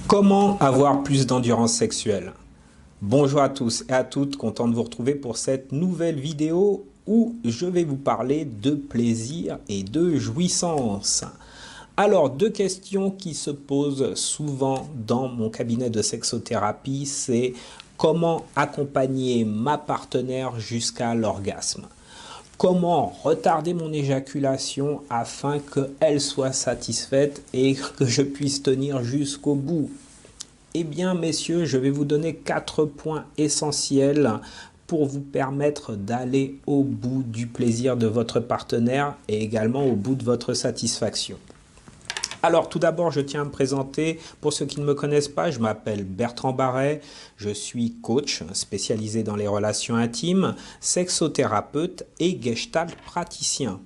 Comment avoir plus d'endurance sexuelle? Bonjour à tous et à toutes, content de vous retrouver pour cette nouvelle vidéo où je vais vous parler de plaisir et de jouissance. Alors, deux questions qui se posent souvent dans mon cabinet de sexothérapie, c'est comment accompagner ma partenaire jusqu'à l'orgasme? Comment retarder mon éjaculation afin qu'elle soit satisfaite et que je puisse tenir jusqu'au bout? Eh bien, messieurs, je vais vous donner 4 points essentiels pour vous permettre d'aller au bout du plaisir de votre partenaire et également au bout de votre satisfaction. Alors, tout d'abord, je tiens à me présenter. Pour ceux qui ne me connaissent pas, je m'appelle Bertrand Barret. Je suis coach spécialisé dans les relations intimes, sexothérapeute et gestalt praticien.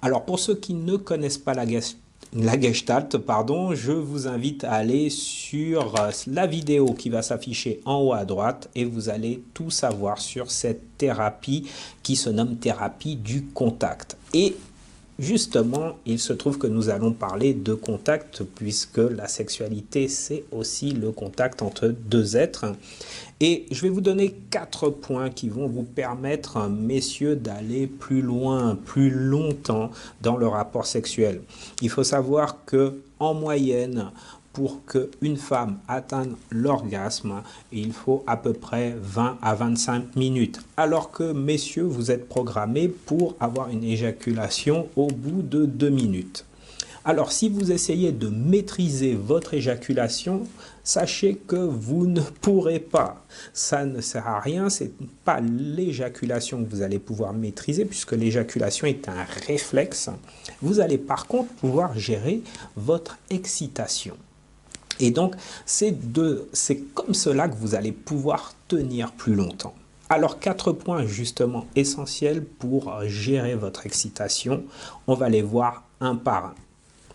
Alors, pour ceux qui ne connaissent pas la Gestalt, je vous invite à aller sur la vidéo qui va s'afficher en haut à droite et vous allez tout savoir sur cette thérapie qui se nomme thérapie du contact. Et justement, il se trouve que nous allons parler de contact puisque la sexualité, c'est aussi le contact entre deux êtres. Et je vais vous donner 4 points qui vont vous permettre, messieurs, d'aller plus loin, plus longtemps dans le rapport sexuel. Il faut savoir que en moyenne, pour qu'une femme atteigne l'orgasme, il faut à peu près 20 à 25 minutes. Alors que, messieurs, vous êtes programmés pour avoir une éjaculation au bout de 2 minutes. Alors, si vous essayez de maîtriser votre éjaculation, sachez que vous ne pourrez pas. Ça ne sert à rien, ce n'est pas l'éjaculation que vous allez pouvoir maîtriser, puisque l'éjaculation est un réflexe. Vous allez par contre pouvoir gérer votre excitation. Et donc, c'est comme cela que vous allez pouvoir tenir plus longtemps. Alors, 4 points justement essentiels pour gérer votre excitation. On va les voir un par un.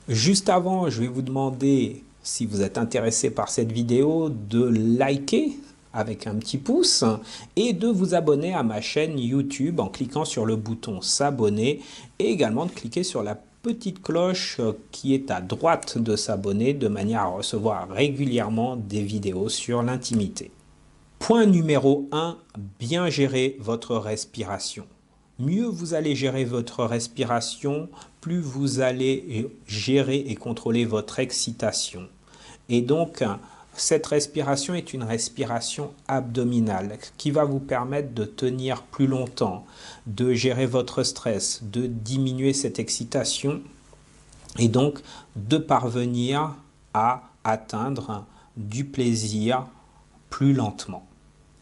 Juste avant, je vais vous demander, si vous êtes intéressé par cette vidéo, de liker avec un petit pouce et de vous abonner à ma chaîne YouTube en cliquant sur le bouton s'abonner et également de cliquer sur la petite cloche qui est à droite de s'abonner de manière à recevoir régulièrement des vidéos sur l'intimité. Point numéro 1, bien gérer votre respiration. Mieux vous allez gérer votre respiration, plus vous allez gérer et contrôler votre excitation. Et donc, cette respiration est une respiration abdominale qui va vous permettre de tenir plus longtemps, de gérer votre stress, de diminuer cette excitation et donc de parvenir à atteindre du plaisir plus lentement.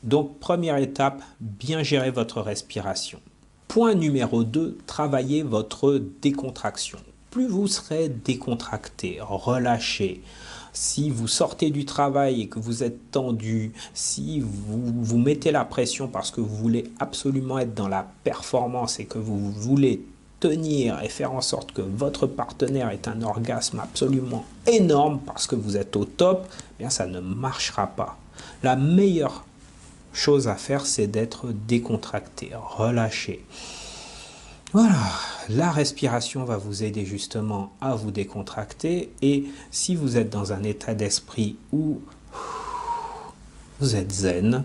Donc, première étape, bien gérer votre respiration. Point numéro 2, travaillez votre décontraction. Plus vous serez décontracté, relâché, si vous sortez du travail et que vous êtes tendu, si vous mettez la pression parce que vous voulez absolument être dans la performance et que vous voulez tenir et faire en sorte que votre partenaire ait un orgasme absolument énorme parce que vous êtes au top, eh bien ça ne marchera pas. La meilleure chose à faire, c'est d'être décontracté, relâché. Voilà, la respiration va vous aider justement à vous décontracter et si vous êtes dans un état d'esprit où vous êtes zen,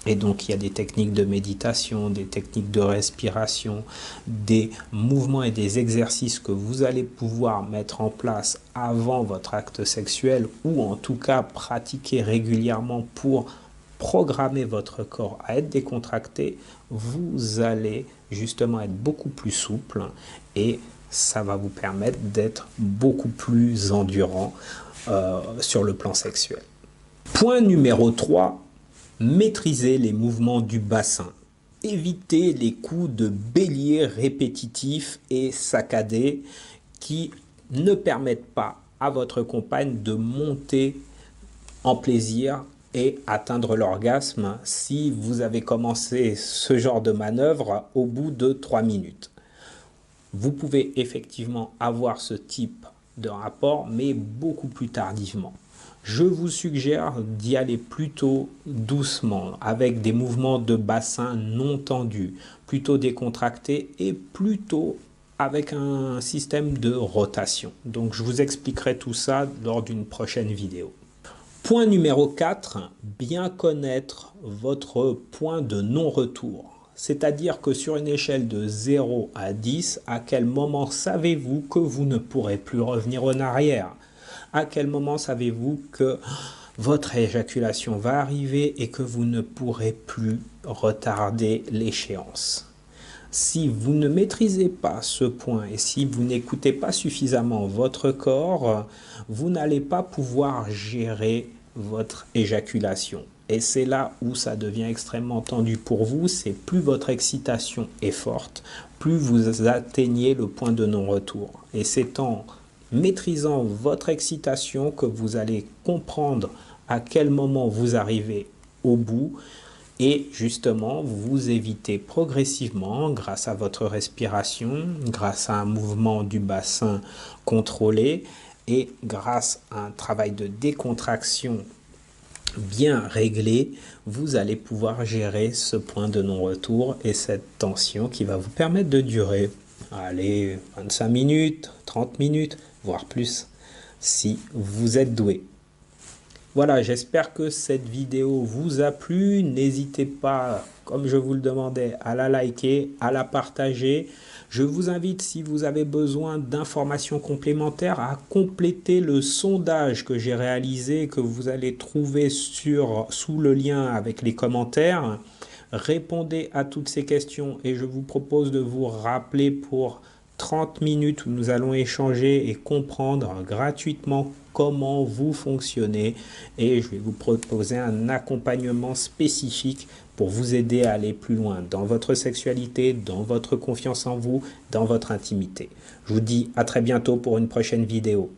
et donc il y a des techniques de méditation, des techniques de respiration, des mouvements et des exercices que vous allez pouvoir mettre en place avant votre acte sexuel ou en tout cas pratiquer régulièrement pour programmer votre corps à être décontracté, vous allez justement être beaucoup plus souple et ça va vous permettre d'être beaucoup plus endurant sur le plan sexuel. Point numéro 3, maîtriser les mouvements du bassin. Évitez les coups de bélier répétitifs et saccadés qui ne permettent pas à votre compagne de monter en plaisir et atteindre l'orgasme si vous avez commencé ce genre de manœuvre au bout de 3 minutes. Vous pouvez effectivement avoir ce type de rapport, mais beaucoup plus tardivement. Je vous suggère d'y aller plutôt doucement, avec des mouvements de bassin non tendus, plutôt décontractés et plutôt avec un système de rotation. Donc je vous expliquerai tout ça lors d'une prochaine vidéo. Point numéro 4, bien connaître votre point de non-retour. C'est-à-dire que sur une échelle de 0 à 10, à quel moment savez-vous que vous ne pourrez plus revenir en arrière? À quel moment savez-vous que votre éjaculation va arriver et que vous ne pourrez plus retarder l'échéance? Si vous ne maîtrisez pas ce point et si vous n'écoutez pas suffisamment votre corps, vous n'allez pas pouvoir gérer votre éjaculation. Et c'est là où ça devient extrêmement tendu pour vous, c'est plus votre excitation est forte, plus vous atteignez le point de non-retour. Et c'est en maîtrisant votre excitation que vous allez comprendre à quel moment vous arrivez au bout. Et justement, vous évitez progressivement, grâce à votre respiration, grâce à un mouvement du bassin contrôlé et grâce à un travail de décontraction bien réglé, vous allez pouvoir gérer ce point de non-retour et cette tension qui va vous permettre de durer, allez, 25 minutes, 30 minutes, voire plus, si vous êtes doué. Voilà, j'espère que cette vidéo vous a plu. N'hésitez pas, comme je vous le demandais, à la liker, à la partager. Je vous invite, si vous avez besoin d'informations complémentaires, à compléter le sondage que j'ai réalisé, que vous allez trouver sous le lien avec les commentaires. Répondez à toutes ces questions et je vous propose de vous rappeler pour 30 minutes où nous allons échanger et comprendre gratuitement comment vous fonctionnez et je vais vous proposer un accompagnement spécifique pour vous aider à aller plus loin dans votre sexualité, dans votre confiance en vous, dans votre intimité. Je vous dis à très bientôt pour une prochaine vidéo.